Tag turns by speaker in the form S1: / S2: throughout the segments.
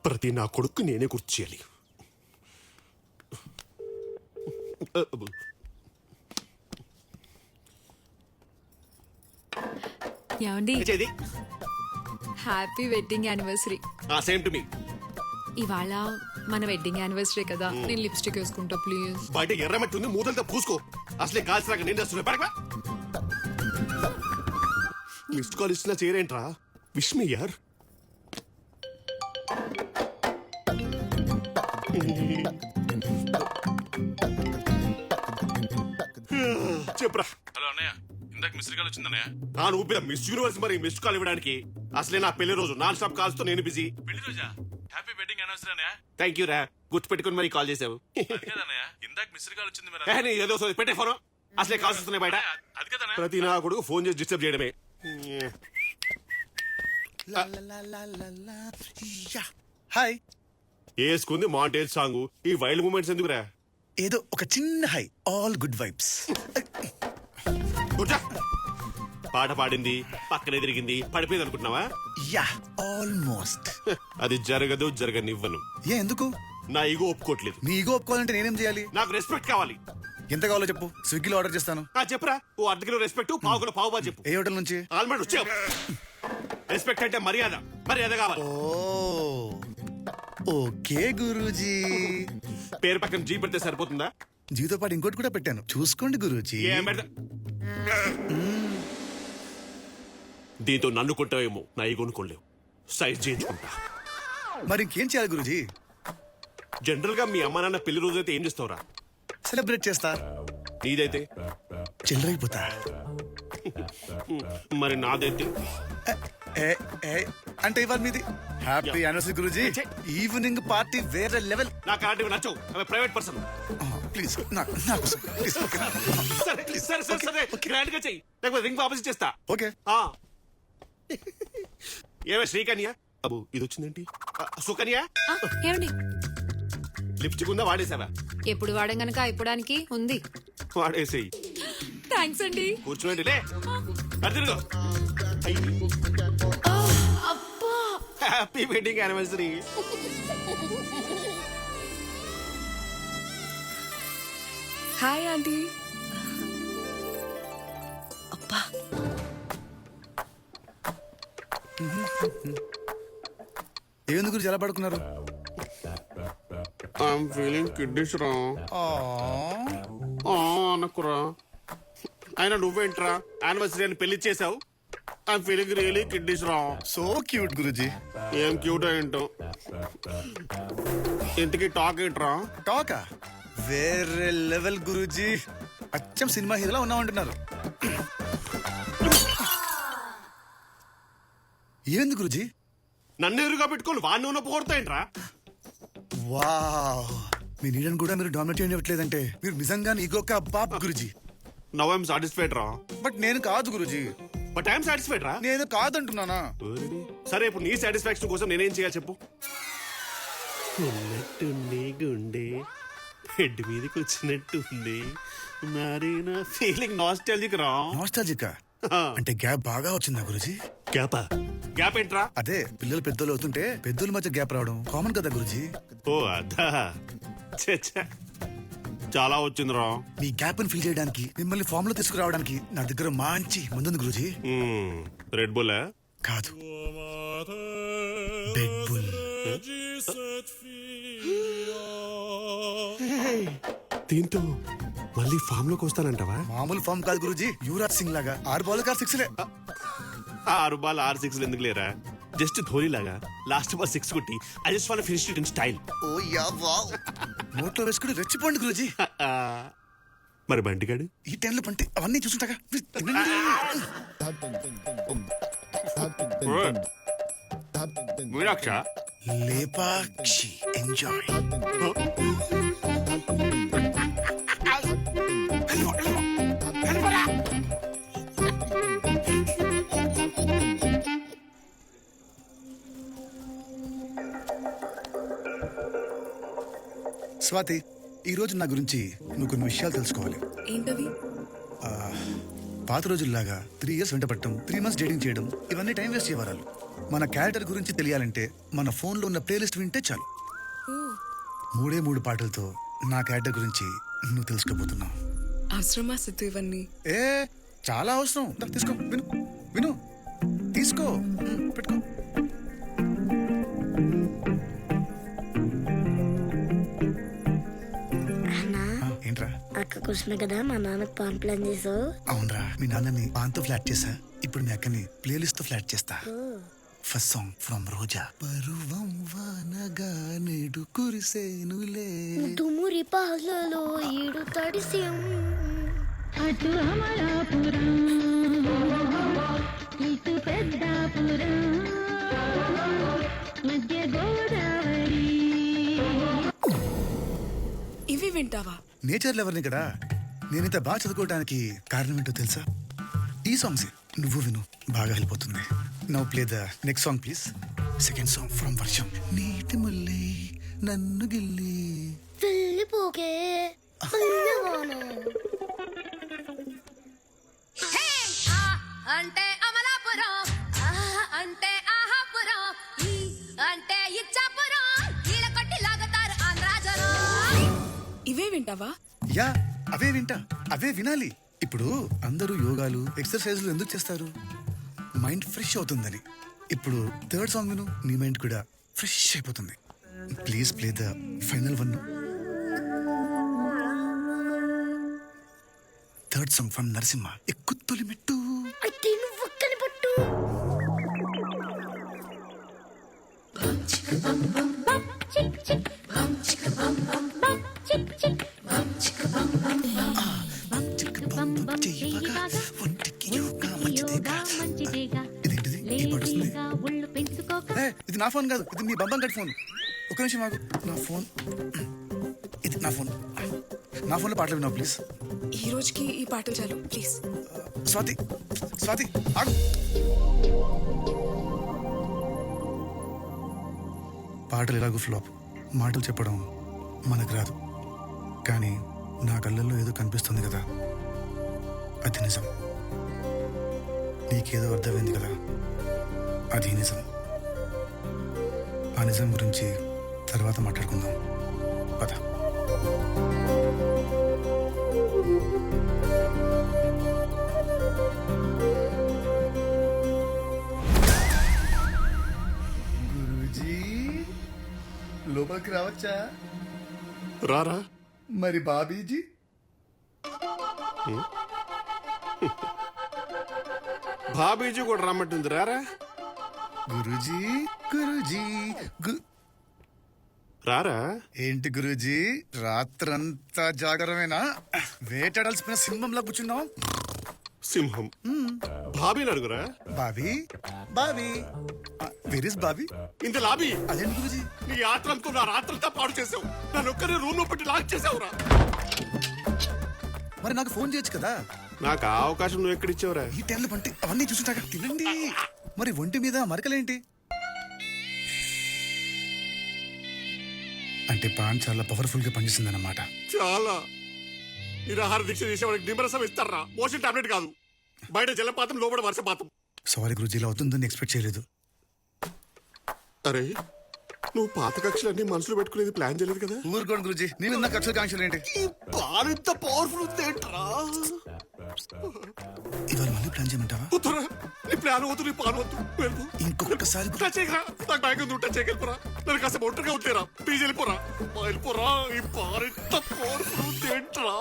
S1: ప్రతి నా కొడుకు నేనే గుర్తు చేయాలి.
S2: ఏమండి, happy wedding anniversary.
S1: Same to మీ.
S2: ఇవాళ మన వెడ్డింగ్ యానివర్సరీ కదా, నేను లిప్స్టిక్ వేసుకుంటా ప్లీజ్.
S1: బయట ఎర్రమట్టి ఉంది, మూతలతో పూసుకో. అసలే కాల్సినాక నేను వస్తున్నా. పడక మిస్డ్ కాల్ ఇస్తున్నా చేరేంట్రా. విష్ మీ యార్. చెప్పరా.
S3: హలో అన్నయ్య, ఇందాక మిస్డ్ కాల్ వచ్చిందన్నయ్య.
S1: నాను ఊపిన మిస్ యూనివర్స్ మరి మిస్డ్ కాల్ ఇవ్వడానికి. అసలే నా పెళ్లి రోజు నాన్ స్టాప్ కాల్స్ తో నేను బిజీ.
S3: పెళ్లి రోజా? హ్యాపీ వెడ్డింగ్ యానివర్సరీ అన్నయ్య.
S1: థ్యాంక్ యూ రా, గుర్తు పెట్టుకుని మరి కాల్ చేసావు.
S3: అది కదన్నయ్య, ఇందాక మిస్డ్ కాల్ వచ్చింది మరి.
S1: ఏదో పెట్టే ఫోన్. అసలే కాల్స్ వస్తున్నాయి బయట.
S3: అది కదన్నయ్య.
S1: ప్రతి నా కొడుకు ఫోన్ చేసి డిస్టర్బ్ చేయడమే.
S4: హాయ్.
S1: వేసుకుంది మాంటేజ్ సాంగ్. ఈ వైల్డ్ మూమెంట్స్ ఎందుకురా?
S4: ఏదో ఒక చిన్న హై, ఆల్ గుడ్ వైబ్స్.
S1: కూర్చో. పాట పాడింది, పక్కనే తిరిగింది, పడిపోయింది అనుకుంటున్నావా?
S4: Yeah, almost.
S1: అది జరగదు, జరగనివ్వను.
S4: ఎందుకు?
S1: నా ఈగో ఒప్పుకోవట్లేదు.
S4: నీ ఈగో ఒప్పుకోవాలంటే నేనేం చేయాలి?
S1: నాకు రెస్పెక్ట్ కావాలి.
S4: ఎంత కావాలో చెప్పు, స్విగ్గీలో ఆర్డర్ చేస్తాను.
S1: చెప్పరా. ఓ అర్ధ కిలో రెస్పెక్ట్, పావు కిలో పావు బా చెప్పు.
S4: ఏ హోటల్ నుంచి?
S1: ఆల్మండ్ వచ్చావు. రెస్పెక్ట్ అంటే మర్యాద, మర్యాద కావాలి.
S4: ఓకే గురూజీ.
S1: పేరు పక్కన జీ పెడితే సరిపోతుందా?
S4: జీతో పాటు ఇంకోటి కూడా పెట్టాను, చూసుకోండి గురూజీ.
S1: ఏం పెడతా? దీంతో నన్ను కొట్టావేమో, నా ఈగోను కొనలేవు. సైజ్ చేయించుకుంటా.
S4: మరి ఇంకేం చేయాలి గురూజీ?
S1: జనరల్ గా మీ అమ్మ నాన్న పెళ్లి రోజు అయితే ఏం చేస్తావురా?
S4: సెలబ్రేట్ చేస్తా.
S1: నీదైతే?
S4: చిల్లరైపోతా.
S1: మరి నాదైతే?
S4: అంటే ఇవాళ మీది. Happy anniversary Guruji. Evening party వేరే లెవెల్.
S1: నాకు అలాంటివి నచ్చవు, అవి ప్రైవేట్ పర్సన్.
S4: ప్లీజ్
S1: సరే సరే సరే, గ్రాండ్ గా చెయ్యి, లేకపోతే రింగ్ వాపస్ చేస్తా.
S4: ఓకే.
S1: ఏమే శ్రీకన్య? అబ్బు ఇది వచ్చిందేంటి? సుకన్య,
S2: ఏమండి,
S1: లిప్స్టిక్ ఉందా? వాడేసావా?
S2: ఎప్పుడు వాడం గనక అయిపోవడానికి ఉంది.
S1: వాడేసేయి.
S2: థ్యాంక్స్ అండి.
S1: కూర్చోండి లే. అర్జునుడు, happy wedding anniversary.
S2: Hi aunty.
S5: అబ్బా,
S4: ఏంది గురించి ఎలా పడుకున్నారు?
S1: ఐఎమ్ ఫీలింగ్ కిడ్డిష్ రా. అనకురా. అయినా నువ్వేంట్రా యానివర్సరీ అని పెళ్లి చేసావు? ఐఎమ్ ఫీలింగ్ రియలీ కిడ్డిష్ రా.
S4: So cute Guruji.
S1: ఏం క్యూట్ ఏంటో. ఇంతకీ టాక్ ఏంట్రా?
S4: టాకా వేరే లెవెల్ గురూజీ. అచ్చం సినిమా హీరోలా ఉన్నామంటున్నారు. ఏంది గురూజీ?
S1: నన్ను ఎదురుగా పెట్టుకోని వాడిని ఉన్న పోగొడతాయంట్రా.
S4: వావ్, మీ నీడని కూడా మీరు డామినేట్ చేయట్లేదంటే మీరు నిజంగానే ఈగోక బాబ్ గురూజీ.
S1: నవ్ ఐఎమ్ సాటిస్ఫైడ్ రా.
S4: బట్ నేను కాదు గురూజీ.
S1: బట్ ఐఎమ్ సాటిస్ఫైడ్ రా.
S4: నేను కాదంటున్నానా?
S1: సరే, ఇప్పుడు నీ సాటిస్ఫాక్షన్ కోసం నేనేం చేయాలి చెప్పు? ఉన్నట్టుంది గుండె హెడ్ మీదకి వచ్చినట్టుంది. మరి నా ఫీలింగ్ నాస్టాల్జిక్ రా.
S4: నాస్టాల్జికా? అంటే గ్యాప్ బాగా వచ్చిందా గురూజీ?
S1: గ్యాపా? గ్యాప్ ఏంట్రా?
S4: అదే పిల్లలు పెద్దోళ్ళు అవుతుంటే పెద్దోళ్ళ మధ్య గ్యాప్ రావడం కామన్ కదా గురూజీ.
S1: ఓ అదా, చాలా వచ్చిందిరా.
S4: మీ గ్యాప్ ని ఫిల్ చేయడానికి, మిమ్మల్ని ఫామ్ లో తీసుకురావడానికి నా దగ్గర మంచి ముందుంది గురూజీ.
S1: రెడ్ బుల్
S4: కాదు, బెడ్ బుల్.
S1: దీంతో మళ్ళీ ఫామ్ లోకి వస్తానంటావా?
S4: మామూలు ఫామ్ కాదు గురూజీ, యువరాజ్ సింగ్ లాగా 6 బాల్ 6 లే.
S1: 6 బాల్ 6 ఎందుకు లేరా? జస్ట్ ధోని లాగా లాస్ట్ బాల్ 6 కొట్టి I just want finish it in style.
S4: Oh yeah wow. నోట్లో వేసుకుని రెచ్చిపోండి గురూజీ.
S1: మరి బంటిగాడు
S4: ఈ టైంలో పంటే అవన్నీ చూసుంటాగా.
S1: మీనాక్ష,
S4: లేపాక్షి, ఎంజాయ్. స్వాతి, ఈ రోజు నా గురించి నువ్వు కొన్ని విషయాలు తెలుసుకోవాలి.
S2: ఏంటవి?
S4: పాత రోజుల్లాగా 3 years వెంట పట్టడం, 3 months డేటింగ్ చేయడం, ఇవన్నీ టైం వేస్ట్ చేయవరాలు. మన క్యారెక్టర్ గురించి తెలియాలంటే మన ఫోన్లో ఉన్న ప్లేలిస్ట్ వింటే చాలు. 3 పాటలతో నా క్యారెక్టర్ గురించి నువ్వు తెలుసుకోబోతున్నావు.
S2: అవసరమా సిద్ధు ఇవన్నీ?
S4: ఏ చాలా అవసరం. దా, తీసుకో, విను విను, తీసుకో, పెట్టుకో. ఏంట్రా?
S5: అక్క కోసమే కదా మా నాన్నకు పాన్ ప్లాన్ చేసావు.
S4: అవునరా, మీ నాన్నని పాన్తో ఫ్లాట్ చేసా, ఇప్పుడు మీ అక్కని ప్లేలిస్ట్ తో ఫ్లాట్ చేస్తా. ఫస్ట్ సాంగ్ ఫ్రమ్ రోజా. పరువం వానగా నేడు కురిసేనులే,
S5: తుమ్మురి పాలలో ఈడు తడిసిం.
S6: అటు అమలాపురం ఇటు పెద్దాపురం మధ్య గోదావరి.
S2: ఇవి వింటావా?
S4: నేచర్ లవర్ని కదా. నేనింత బాగా చదువుకోవడానికి కారణం ఏంటో తెలుసా? ఈ సాంగ్స్ నువ్వు విను, బాగా హెల్ప్ అవుతుంది. Now play the next song please. Second song from వర్షం. నీటి ముల్లి నన్ను గిల్లి
S5: వెళ్ళిపోకే అయ్యవాను.
S7: అంటే అమలాపురం, అంటే ఆహాపురం, అంటే ఇచ్చాపురం, ఈల కొట్టి లాగుతారు ఆంధ్రాజరం.
S2: ఇవే వింటావా?
S4: యా, అవే వింటా, అవే వినాలి. ఇప్పుడు అందరూ యోగాలు ఎక్సర్సైజ్లు ఎందుకు చేస్తారు? మైండ్ ఫ్రెష్ అవుతుందని. ఇప్పుడు థర్డ్ సాంగ్ విను, నీ మైండ్ కూడా ఫ్రెష్ అయిపోతుంది. Please play the final one. Third song from Narasimha. ఎక్కు తొలిమెట్టు.
S5: అయితే నువ్వు ఒక్కని పట్టు.
S4: ఇదేంటిది? ఈ పాట వస్తుంది. ఏ, ఇది నా ఫోన్ కాదు, ఇది మీ బంబం గడి ఫోన్. ఒక నిమిషం ఆగు. నా ఫోన్, ఇది నా ఫోన్. నా ఫోన్లో పాటలు విన్నావు ప్లీజ్.
S2: ఈ రోజుకి ఈ పాటలు చాలు ప్లీజ్.
S4: స్వాతి, స్వాతి ఆగు. పాటలు ఎలాగో ఫ్లాప్. మాటలు చెప్పడం మనకు రాదు, కానీ నా కళ్ళల్లో ఏదో కనిపిస్తుంది కదా, అది నిజం. నీకేదో అర్థమైంది కదా, అది నిజం. ఆ నిజం గురించి తర్వాత మాట్లాడుకుందాం, పద. గురూజీ, లోపలికి రావచ్చా?
S1: రారా.
S4: మరి బాబీజీ?
S1: బాబీజీ కూడా రమ్మంటుంది, రారా.
S4: గురూజీ, గురూజీ,
S1: రారా.
S4: ఏంటి గురూజీ, రాత్రంతా జాగరమేనా? వేటాడాల్సిన సింహంలా కూర్చున్నావు.
S1: సింహం బాబీని అడుగురా.
S4: Bobby, Bobby, where is Bobby?
S1: ఇంత లాబీ.
S4: అదేంటి గురూజీ?
S1: నీ ఆత్రంతో నా రాత్రంతా పాడు చేసావు. నన్ను ఒక్కరే రూమ్ లో పెట్టి లాక్ చేసావురా.
S4: మరి నాకు ఫోన్ చేయొచ్చు కదా.
S1: నాకు ఆ అవకాశం నువ్వు ఎక్కడిచ్చావురా?
S4: ఈ టైంలో పంటి అవన్నీ చూసుంటాక తినండి. మరి ఒంటి మీద మరకలేంటి? అంటే పాన్ చాలా పవర్ఫుల్ గా పనిచేస్తుంది అన్నమాట.
S1: చాలా. నిరాహార దీక్ష చేసేవాడికి నిమ్మరసం ఇస్తారా? మోషన్ టాబ్లెట్ కాదు. బయట జలపాతం, లోపల వర్షపాతం.
S4: సారీ గురూజీ, ఇలా అవుతుందని ఎక్స్పెక్ట్ చేయలేదు.
S1: అరే, నువ్వు పాత కక్షలన్నీ మనసులో పెట్టుకునేది ప్లాన్ చేయలేదు కదా?
S4: ఊరుకోండి గురూజీ, నేను ఉన్న కక్షల కాంక్షలు ఏంటి?
S1: ఈ పాలు ఇంత పవర్ఫుల్ ఉందేంట్రా?
S4: ఇవాళ మళ్ళీ ప్లాన్ చేయమంటావా?
S1: వద్దురా, నీ ప్లాన్ వద్దు, నీ పాలు వద్దు. వెళ్ళు.
S4: ఇంకొకసారి
S1: టచ్ చేయకరా. నాకు బ్యాగ్ ఉంది, టచ్ చేయగలిపోరా. నన్ను కాస్త ఒంటరిగా వదిలేరా. ప్లీజ్ వెళ్ళిపోరా, వెళ్ళిపోరా. ఈ పాలు ఇంత పవర్ఫుల్ ఉందేంట్రా?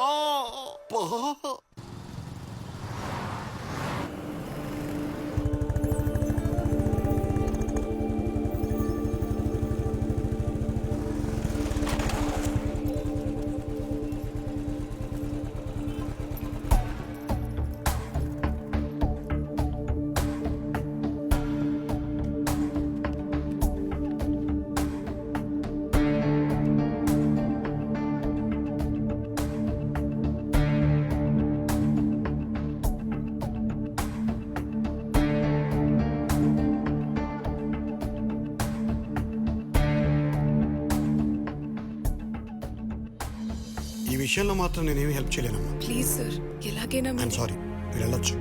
S8: ఈ విషయంలో మాత్రం నేనేమి హెల్ప్ చేయలేనమ్మా.
S2: ప్లీజ్ సార్, ఎలాగైనా
S8: ఐఎమ్ సారీ, మీరు వెళ్ళొచ్చు.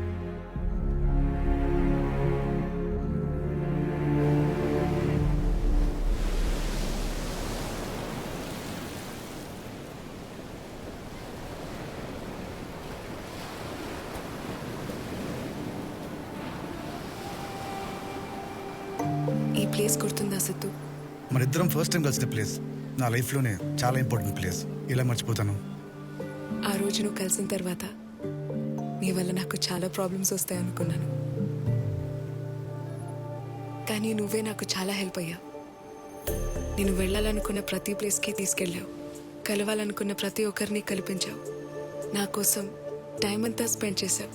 S2: ఈ ప్లేస్ గుర్తుందా సిద్ధు?
S4: మనిద్దరం ఫస్ట్ టైం కలిసిన ప్లేస్ నా లైఫ్లోనే చాలా ఇంపార్టెంట్ ప్లేస్. ఇలా మర్చిపోతాను?
S2: ఆ రోజు నువ్వు కలిసిన తర్వాత నీ వల్ల నాకు చాలా ప్రాబ్లమ్స్ వస్తాయి అనుకున్నాను, కానీ నువ్వే నాకు చాలా హెల్ప్ అయ్యావు. నేను వెళ్ళాలనుకున్న ప్రతి ప్లేస్కి తీసుకెళ్ళావు, కలవాలనుకున్న ప్రతి ఒక్కరిని కల్పించావు, నా కోసం టైం అంతా స్పెండ్ చేశావు.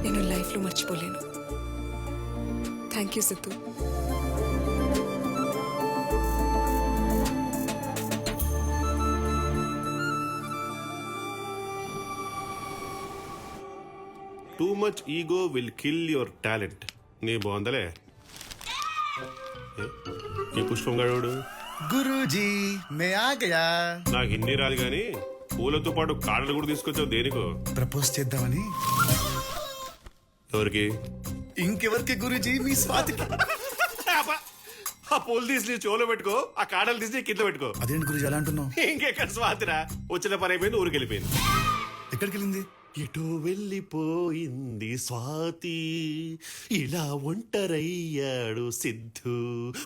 S2: నేను లైఫ్లో మర్చిపోలేను. Thank you Siddhu.
S9: Too much ego will kill your talent. నీ బాగుందలే. ఈ పుష్పం గడువుడు
S4: గురూజీ మే ఆ గయా.
S9: నాకు హిందీ రాదు కానీ పూలతో పాటు కాడలు కూడా తీసుకొచ్చావు దేనికో?
S4: ప్రపోజ్ చేద్దామని.
S9: ఎవరికి?
S4: ఇంకెవరికి గురూజీ? మీ స్వాతికి.
S9: ఆ పూలు తీసి నీ చెవులో పెట్టుకో, ఆ కాడలు తీసి నీ కింద పెట్టుకో.
S4: అదేంటి గురూజీ అలా అంటున్నావు?
S9: ఇంకెక్కడ స్వాతిరా, వచ్చిన పని అయిపోయింది, ఊరికి వెళ్ళిపోయింది.
S4: ఎక్కడికి వెళ్ళింది?
S9: ఎటో వెళ్ళిపోయింది స్వాతి, ఇలా ఒంటరయ్యాడు సిద్ధు,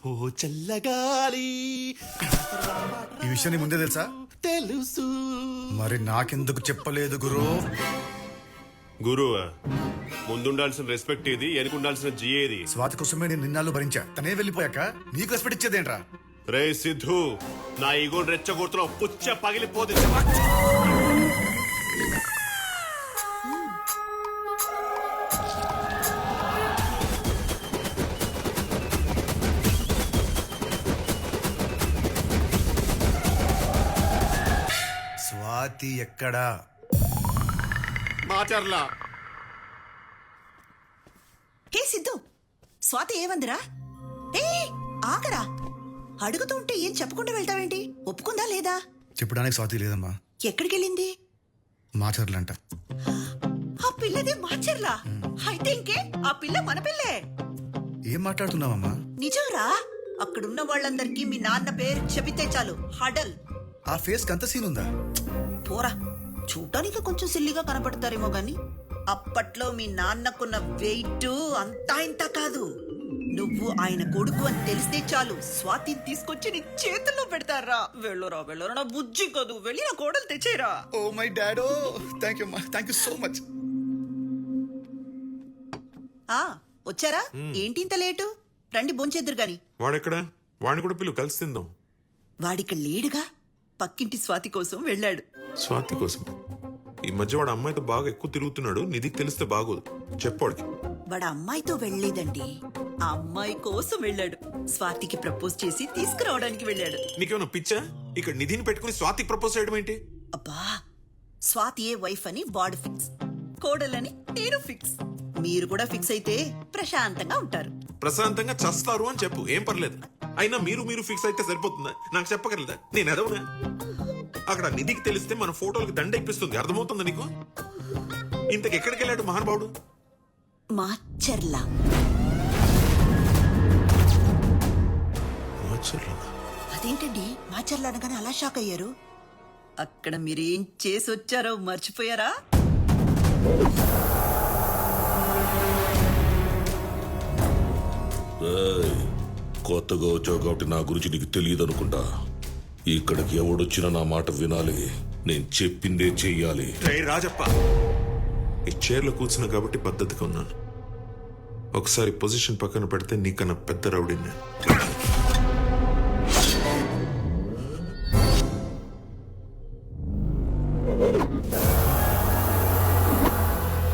S9: ఓ చల్లగాలి.
S4: ఈ విషయం నీ ముందే తెలుసా?
S9: తెలుసు.
S4: మరి నాకెందుకు చెప్పలేదు గురు?
S9: గురువా, ముందుండాల్సిన రెస్పెక్ట్ ఏది, వెనుకుండాల్సిన జీ ఏది?
S4: స్వాతి కోసమే నేను నిన్నాళ్ళు భరించా, తనే వెళ్ళిపోయాక నీకు రెస్పెక్ట్ ఇచ్చేదేంట్రా?
S9: రే సిద్ధు, నా ఈగోని రెచ్చగొడుతున్నావు, పుచ్చ పగిలిపోతే.
S4: స్వాతి ఎక్కడా?
S1: మాచర్లా.
S10: హే సిద్ధు, స్వాతి ఏమందిరా? ఏ ఆగరా, అడుగుతుంటే ఏం చెప్పకుండా వెళ్తావేంటి? ఒప్పుకుందా లేదా?
S4: చెప్పడానికి స్వాతి లేదమ్మా.
S10: ఎక్కడికెళ్ళింది?
S4: మాచర్లంట.
S10: ఆ పిల్లదే మాచర్లా? అయితే ఇంకే, ఆ పిల్ల మన పిల్లే.
S4: ఏం మాట్లాడుతున్నావమ్మా?
S10: నిజంరా, అక్కడున్న వాళ్ళందరికీ మీ నాన్న పేరు చెబితే చాలు హడల్.
S4: ఆ ఫేస్ కంత సీన్ ఉందా?
S10: పోరా, చూడటానికి కొంచెం సిల్లిగా కనపడతారేమో గాని అప్పట్లో మీ నాన్నకున్న వెయిట్ అంతా ఇంత కాదు. నువ్వు ఆయన కొడుకు అని తెలిస్తే చాలు స్వాతిని తీసుకొచ్చి నీ చేతుల్లో పెడతారా. వెళ్ళరా వెళ్ళరా, నా బుజ్జి కాదు, వెళ్ళి నా కోడలు తెచ్చేరా.
S4: ఓ మై డాడో, థ్యాంక్ యూ సో మచ్.
S10: వచ్చారా? ఏంటి ఇంత లేటు? రండి భోంచేద్దురు గాని.
S3: వాడెక్కడ? వాడిని కూడా పిలువు, కలిసి తిందాం.
S10: వాడిక్కడ లేడుగా, పక్కింటి స్వాతి కోసం వెళ్ళాడు.
S3: స్వాతి కోసం? ఈ మధ్య వాడు అమ్మాయితో బాగా ఎక్కువ తిరుగుతున్నాడు, నిధికి తెలిస్తే బాగోదు, చెప్పాడికి.
S10: వాడు అమ్మాయితో వెళ్ళలేదండి, ఆ అమ్మాయి కోసం వెళ్ళాడు. స్వాతికి ప్రపోజ్ చేసి తీసుకురావడానికి వెళ్ళాడు.
S3: నీకేమన్నా పిచ్చా? ఇక్కడ నిధిని పెట్టుకుని స్వాతికి ప్రపోజ్ చేయడం ఏంటి?
S10: అబ్బా, స్వాతి ఏ వైఫ్ అని వాడు ఫిక్స్, కోడలని నేను ఫిక్స్. మీరు కూడా ఫిక్స్ అయితే ప్రశాంతంగా ఉంటారు.
S3: ప్రశాంతంగా చస్తారు అని చెప్పు, ఏం పర్లేదు. అయినా మీరు ఫిక్స్ అయితే సరిపోతుందా? నాకు చెప్పగలదా? నేను ఎదవనా? అక్కడ నిధికి తెలిస్తే మన ఫోటోలకు దండ ఎక్కిస్తుంది, అర్థమవుతుందా నీకు? ఇంతకు ఎక్కడికి వెళ్ళాడు మహానుభావుడు?
S10: మాచర్లా. అదేంటండి మాచర్లా అనగానే అలా షాక్ అయ్యారు? అక్కడ మీరేం చేసి వచ్చారో మర్చిపోయారా?
S11: కొత్తగా వచ్చావు కాబట్టి నా గురించి నీకు తెలియదు అనుకుంటా. ఇక్కడికి ఎవడొచ్చినా నా మాట వినాలి, నేను చెప్పిందే చెయ్యాలి.
S3: రాజప్ప, ఈ చైర్లో కూర్చున్నా కాబట్టి పద్ధతిగా ఉన్నాను. ఒకసారి పొజిషన్ పక్కన పెడితే నీకన్నా పెద్ద రౌడీ నేను.